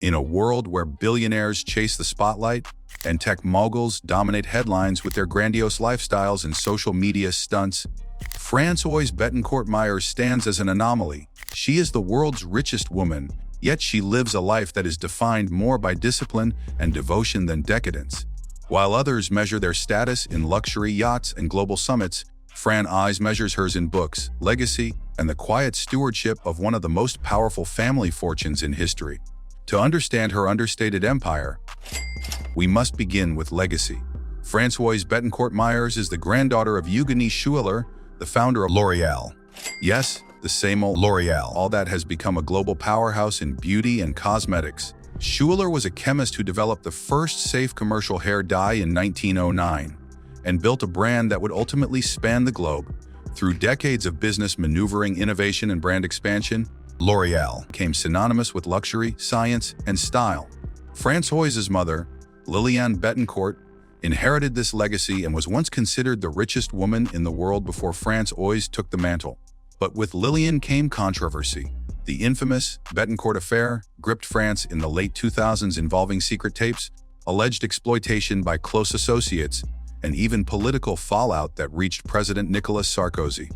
In a world where billionaires chase the spotlight and tech moguls dominate headlines with their grandiose lifestyles and social media stunts, Françoise Bettencourt Meyers stands as an anomaly. She is the world's richest woman, yet she lives a life that is defined more by discipline and devotion than decadence. While others measure their status in luxury yachts and global summits, Françoise measures hers in books, legacy, and the quiet stewardship of one of the most powerful family fortunes in history. To understand her understated empire, we must begin with legacy. Françoise Bettencourt Meyers is the granddaughter of Eugenie Schueller, the founder of L'Oréal. Yes, the same old L'Oréal, all that has become a global powerhouse in beauty and cosmetics. Schueller was a chemist who developed the first safe commercial hair dye in 1909 and built a brand that would ultimately span the globe. Through decades of business maneuvering, innovation, and brand expansion, L'Oréal became synonymous with luxury, science, and style. Françoise's mother, Liliane Bettencourt, inherited this legacy and was once considered the richest woman in the world before Françoise took the mantle. But with Liliane came controversy. The infamous Bettencourt affair gripped France in the late 2000s, involving secret tapes, alleged exploitation by close associates, and even political fallout that reached President Nicolas Sarkozy.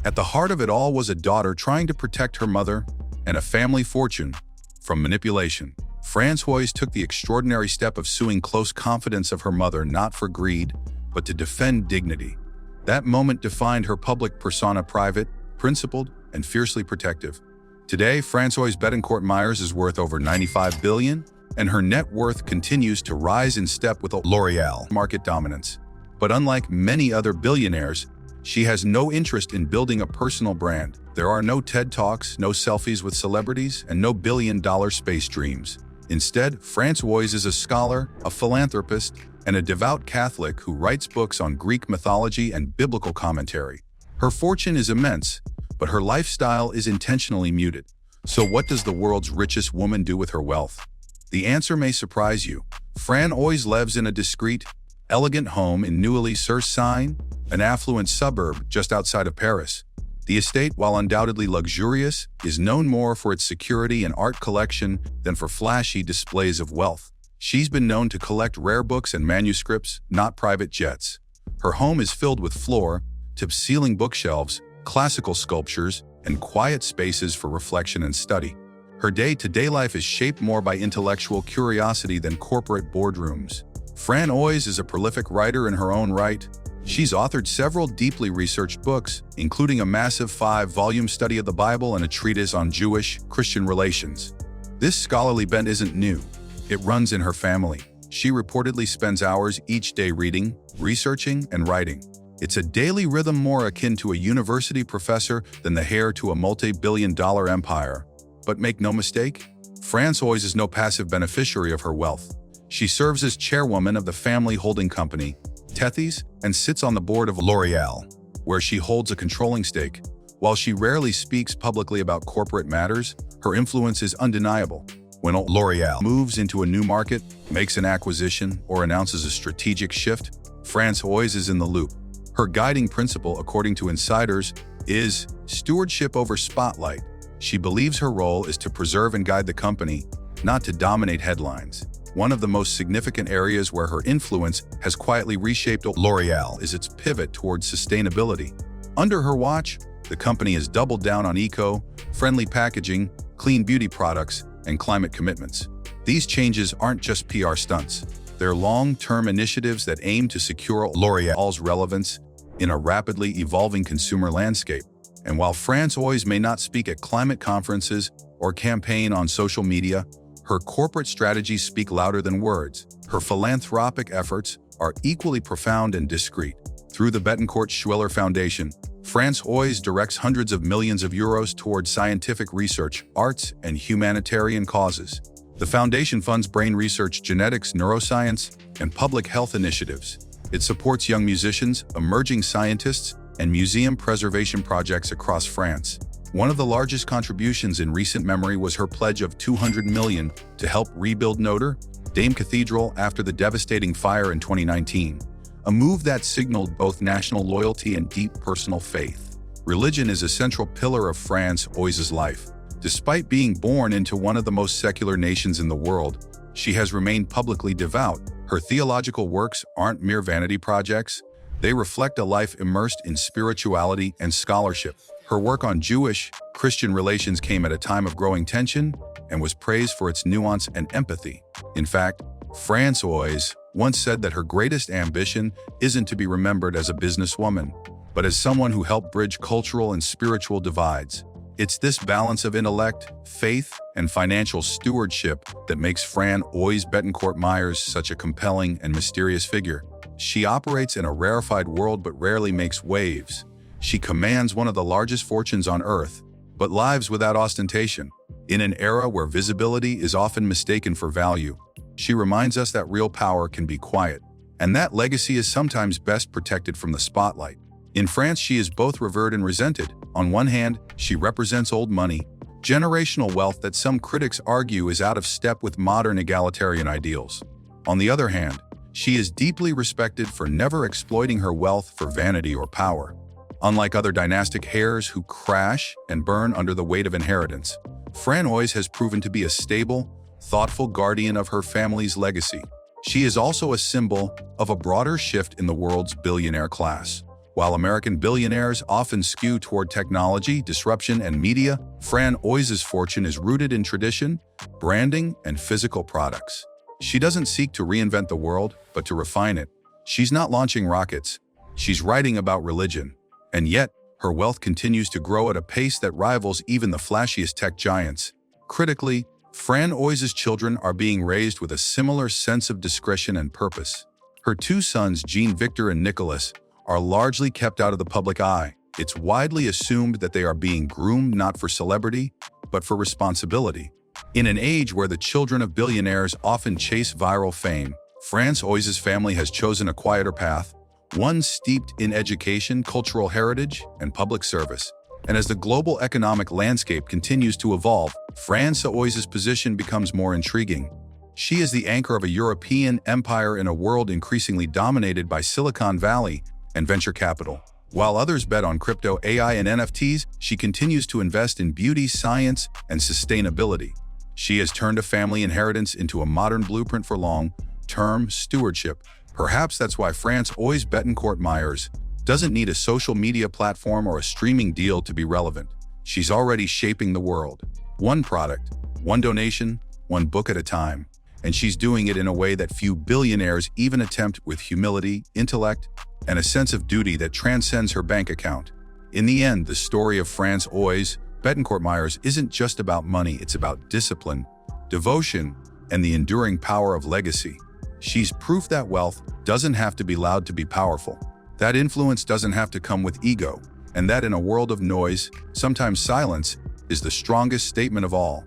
At the heart of it all was a daughter trying to protect her mother and a family fortune from manipulation. Françoise took the extraordinary step of suing close confidants of her mother, not for greed, but to defend dignity. That moment defined her public persona: private, principled, and fiercely protective. Today, Françoise Bettencourt Meyers is worth over $95 billion, and her net worth continues to rise in step with L'Oréal market dominance. But unlike many other billionaires, she has no interest in building a personal brand. There are no TED Talks, no selfies with celebrities, and no billion-dollar space dreams. Instead, Françoise is a scholar, a philanthropist, and a devout Catholic who writes books on Greek mythology and biblical commentary. Her fortune is immense, but her lifestyle is intentionally muted. So what does the world's richest woman do with her wealth? The answer may surprise you. Françoise lives in a discreet, elegant home in Neuilly-sur-Seine, an affluent suburb just outside of Paris. The estate, while undoubtedly luxurious, is known more for its security and art collection than for flashy displays of wealth. She's been known to collect rare books and manuscripts, not private jets. Her home is filled with floor-to-ceiling bookshelves, classical sculptures, and quiet spaces for reflection and study. Her day-to-day life is shaped more by intellectual curiosity than corporate boardrooms. Françoise is a prolific writer in her own right. She's authored several deeply researched books, including a massive 5-volume study of the Bible and a treatise on Jewish-Christian relations. This scholarly bent isn't new. It runs in her family. She reportedly spends hours each day reading, researching, and writing. It's a daily rhythm more akin to a university professor than the heir to a multi-billion-dollar empire. But make no mistake, Françoise is no passive beneficiary of her wealth. She serves as chairwoman of the family holding company, Tethys, and sits on the board of L'Oréal, where she holds a controlling stake. While she rarely speaks publicly about corporate matters, her influence is undeniable. When L'Oréal moves into a new market, makes an acquisition, or announces a strategic shift, Françoise is in the loop. Her guiding principle, according to insiders, is stewardship over spotlight. She believes her role is to preserve and guide the company, not to dominate headlines. One of the most significant areas where her influence has quietly reshaped L'Oréal is its pivot towards sustainability. Under her watch, the company has doubled down on eco-friendly packaging, clean beauty products, and climate commitments. These changes aren't just PR stunts. They're long-term initiatives that aim to secure L'Oréal's relevance in a rapidly evolving consumer landscape. And while Françoise may not speak at climate conferences or campaign on social media, her corporate strategies speak louder than words. Her philanthropic efforts are equally profound and discreet. Through the Bettencourt Schueller Foundation, Françoise directs hundreds of millions of euros towards scientific research, arts, and humanitarian causes. The foundation funds brain research, genetics, neuroscience, and public health initiatives. It supports young musicians, emerging scientists, and museum preservation projects across France. One of the largest contributions in recent memory was her pledge of $200 million to help rebuild Notre Dame Cathedral after the devastating fire in 2019, a move that signaled both national loyalty and deep personal faith. Religion is a central pillar of Françoise's life. Despite being born into one of the most secular nations in the world, she has remained publicly devout. Her theological works aren't mere vanity projects. They reflect a life immersed in spirituality and scholarship. Her work on Jewish-Christian relations came at a time of growing tension and was praised for its nuance and empathy. In fact, Françoise once said that her greatest ambition isn't to be remembered as a businesswoman, but as someone who helped bridge cultural and spiritual divides. It's this balance of intellect, faith, and financial stewardship that makes Françoise Bettencourt Meyers such a compelling and mysterious figure. She operates in a rarefied world but rarely makes waves. She commands one of the largest fortunes on earth, but lives without ostentation. In an era where visibility is often mistaken for value, she reminds us that real power can be quiet, and that legacy is sometimes best protected from the spotlight. In France, she is both revered and resented. On one hand, she represents old money, generational wealth that some critics argue is out of step with modern egalitarian ideals. On the other hand, she is deeply respected for never exploiting her wealth for vanity or power. Unlike other dynastic heirs who crash and burn under the weight of inheritance, Françoise has proven to be a stable, thoughtful guardian of her family's legacy. She is also a symbol of a broader shift in the world's billionaire class. While American billionaires often skew toward technology, disruption, and media, Françoise's fortune is rooted in tradition, branding, and physical products. She doesn't seek to reinvent the world, but to refine it. She's not launching rockets. She's writing about religion. And yet, her wealth continues to grow at a pace that rivals even the flashiest tech giants. Critically, Françoise's children are being raised with a similar sense of discretion and purpose. Her two sons, Jean-Victor and Nicolas, are largely kept out of the public eye. It's widely assumed that they are being groomed not for celebrity, but for responsibility. In an age where the children of billionaires often chase viral fame, Françoise's family has chosen a quieter path, one steeped in education, cultural heritage, and public service. And as the global economic landscape continues to evolve, Françoise's position becomes more intriguing. She is the anchor of a European empire in a world increasingly dominated by Silicon Valley and venture capital. While others bet on crypto, AI, and NFTs, she continues to invest in beauty, science, and sustainability. She has turned a family inheritance into a modern blueprint for long-term stewardship. Perhaps that's why Françoise Bettencourt Meyers doesn't need a social media platform or a streaming deal to be relevant. She's already shaping the world. One product, one donation, one book at a time. And she's doing it in a way that few billionaires even attempt, with humility, intellect, and a sense of duty that transcends her bank account. In the end, the story of Françoise Bettencourt Meyers isn't just about money, it's about discipline, devotion, and the enduring power of legacy. She's proof that wealth doesn't have to be loud to be powerful, that influence doesn't have to come with ego, and that in a world of noise, sometimes silence is the strongest statement of all.